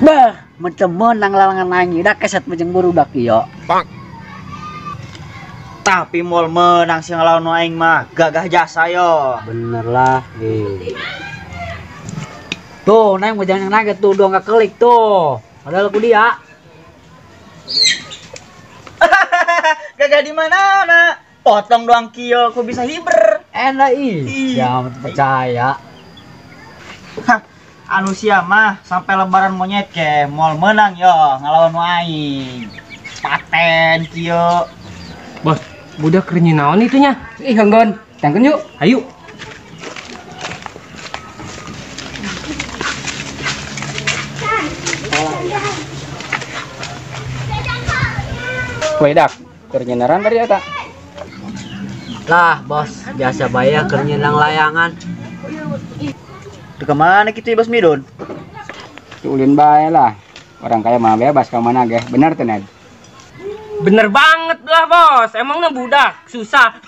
Bah, mencemen nang lalangan nangi dah keset menjeng burudak ieu. Tapi moal menang sing ngelawan aing mah gagah jasa yo. Bener lah. Tuh, nang menjeng nang tuh dong gak kelik tuh. Padahal aku dia. Gagah di mana na? Potong doang kio, kok bisa hiber? Enak jangan percaya. Hah, anu sia mah sampai lebaran monyet ke moal menang yo ngelawan aing. Paten kio. Bos, budak kerennya naon itunya? Ih, Ganggon, tangken yuk. Ayo. Dak, kerjeneran dari eta. Lah, bos, biasa bayar kerja nang layangan. Tuh kemana gitu ya Bos Midun? Ulin bae lah. Orang kaya mah bebas ka mana ge. Bener teh, Ned? Bener banget lah bos, emangnya budak susah.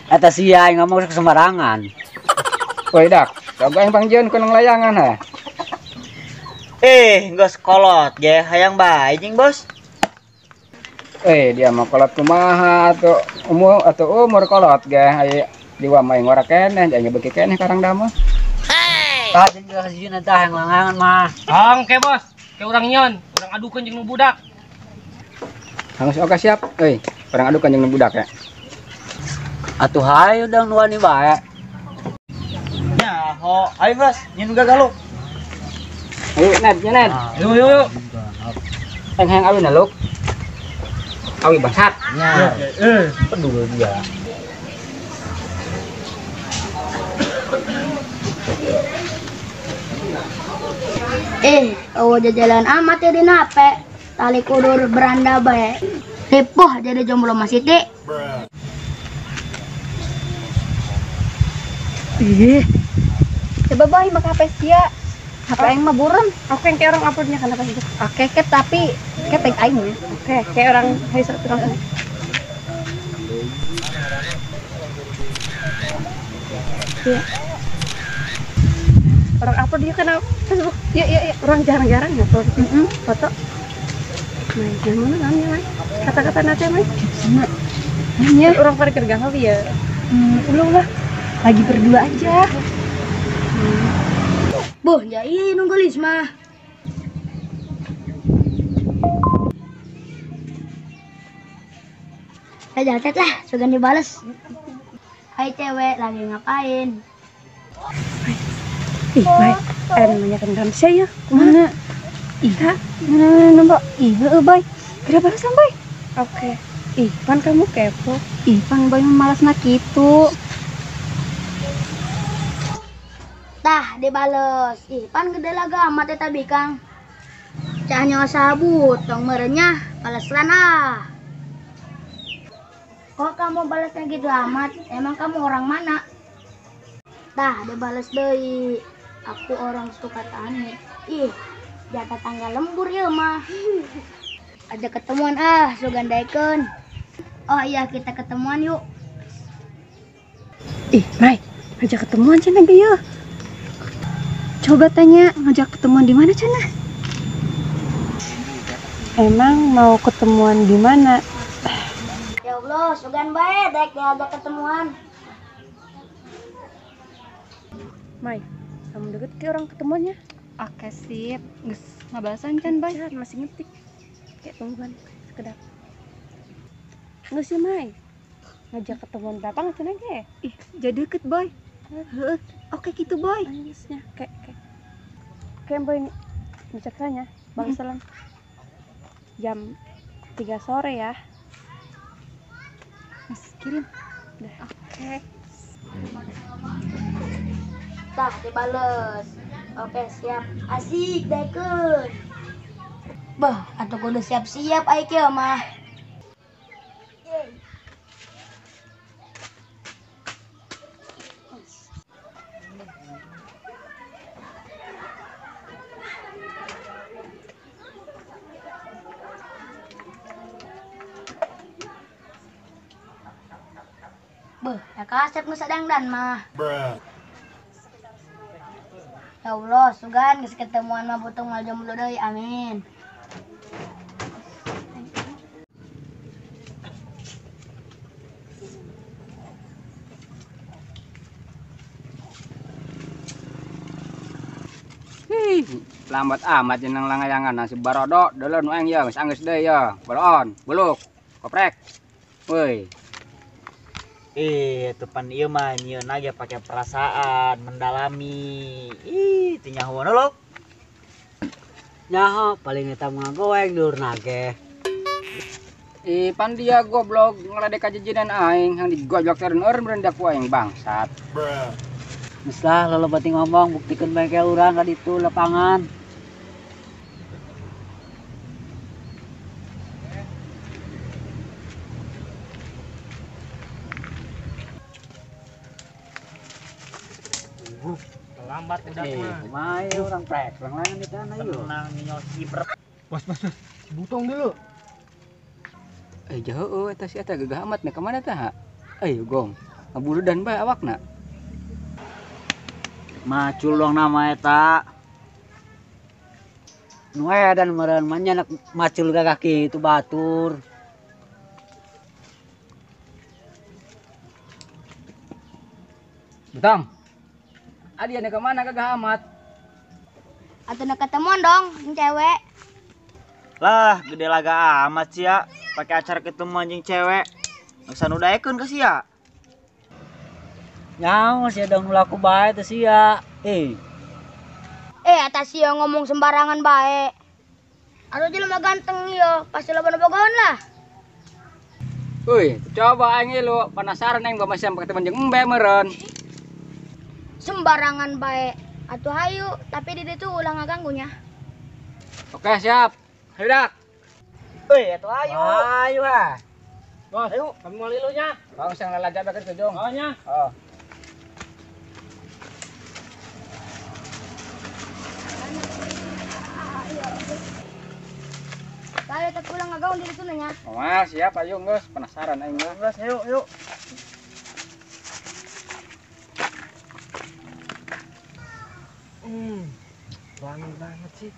Eta sia yang ngomong sembarangan. Dak, coba yang pangjieun ku nang layangan ha. Nggak sekolot ge, hayang bae jeung Bos. Dia mah kolot kumaha atau umur kolot ge. Aya diwa mah ngora keneh, jangan beki keneh karang damah. Tah jeung kasieun tah yang langangan mah. Oke bos, kayak orang nyon, orang adukeun jeung nu budak. Hangus oke siap. Orang adukan jeung budak ya. Atuh hayu dang nuani bae. Nyaho, ayo Bos, nyeun gagah lu. Ayo Ned, Ned. Yuk. Heng awi na luk. Awi basat. Nya. Pedul dia. Jalan amat ya di nape. Tali kudur beranda bae. Heboh jadi jomblo Mas Siti. Coba bayi maka apa sia? Apa yang mah buram? Oke, kayak orang uploadnya kan apa sih? Oke, tapi kayak tag aing ya. Oke, kayak orang hasil tukang. Iya. Orang upload dia kan Facebook. Iya. Orang jarang-jarang upload foto. Nah, yang mana namanya, Mai? Kata-kata nanti, Mai? Sama. Hanya orang parkir gagal ya. Ulang lah. Lagi berdua aja. Boh, ya iya nunggu Lisma. Jatet lah, sugan dibales. Hai cewek, lagi ngapain? Ih, baik. Namanya kendaraan saya. Kemana? Iya. Mana nembak? Iya, baik. Kenapa sampai? Oke. Ih, pan kamu kepo. Ih, pan boy malas nak itu. Tah, dibales. Ih, pan gede laga amat ya tabi Kang. Cahnya sabut, tong merenya balesan ah. Kok kamu balasnya gitu amat? Emang kamu orang mana? Tah, dibales deui. Aku orang suka tani. Ih, jatah tanggal lembur ya mah. Ada ketemuan sugandaikeun. Oh iya, kita ketemuan yuk. Ih, Mai, ngajak ketemuan cenah ge yeuh. Coba tanya ngajak ketemuan di mana cenah? Emang mau ketemuan di mana? Ya Allah, sugan bae dek diajak ketemuan. Mai, kamu deket ke orang ketemuannya? Oke, sip. Geus ngabalasan can, Bay? Masih ngetik. Kayak tungguan sekedap. Geus ya, Mai. Ngajak ketemuan berapa ngecen aja? Ih, jadi deket, Boy. Heeh. Oke gitu, Boy. Anisnya kayak Boy bisa tanya, Bang Salam. Jam 3 sore ya. Mas kirim. Udah. Oke. Tah, dibales. Oke, siap. Asik, daikeun. Bah, atuh kudu siap-siap ai kieu mah. Beuh, ya kasep nu sadangdan mah. Ya Allah, sugan geus ketemuan mah butuh mal jomblo deui. Amin. Lambat amat jeneng langayangan nasi barodo deuleun waeng ya geus anggeus deui ya. Balon, buluk, koprek. Woi. Itu pan ieu mah nyieun aja pakai perasaan, mendalami. Teu nyahoan lo. Nyaho paling eta mah goeng dur nage. Pan dia goblok ngeledek kajejenan aing yang digojok teureun rendak ku aing bangsat. Geus lah lolobati ngomong buktikeun bae ke urang ka ditu lapangan. Lambat udah mah. Kumaha urang prek, urang lain di tanah ieu. Tenang nyol kiber. Bos, butong dulu. Jauh eta si eta gagah amat nih kemana tah? Gong, ngabuludan bae awakna. Macul dong nama eta. Nu edan meureun mah nya macul ka kaki itu batur. Betang. Adi ane kemana gagah amat? Atuh ketemuan dong, jeung cewek. Lah, gede laga amat sih ya. Pakai acara ketemu anjing cewek. Geus anu daekeun ka sia. Nyaho sia dong laku bae teh sia. Eta sia ngomong sembarangan bae. Atuh jelema ganteng ieu, pasti loba bogohan lah. Coba aing lu penasaran aing bae masih ketemu jeung embe meureun. Sembarangan bae. Atuh hayu, tapi di ditu ulah ngaganggunya. Oke, siap. Hidak. Atuh ayo. Ayo ah. Bos, ayo, kami mau lilunya. Bang sang lalaja bae ke Jong. Oh nya. Oh. Saya tak ulah ngagaun di ditu nya. Mas, siap ayo geus penasaran aing mah. Geus, yuk. Wangi banget sih.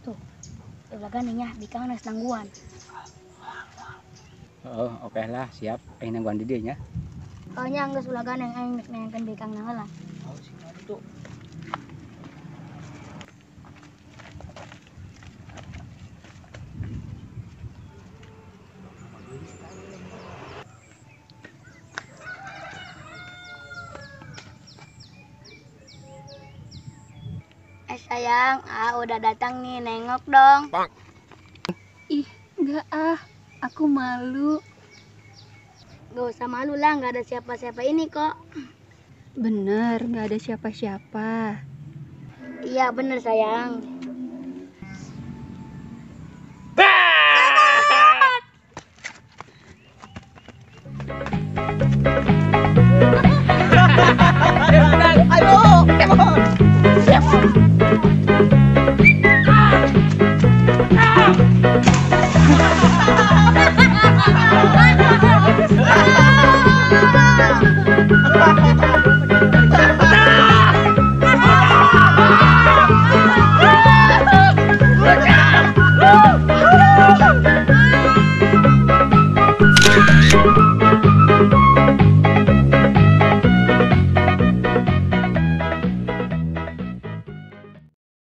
Tuh lagan nya bikang geus nangguan. Oh, oke lah, siap. Aing nangguan di dieu nya. Nya geus ulagan yang aing nengkeun bikang na heula. Sayang, udah datang nih, nengok dong. Ih, enggak ah. Aku malu. Gak usah malu lah, gak ada siapa-siapa ini kok. Bener, enggak ada siapa-siapa. Iya bener sayang.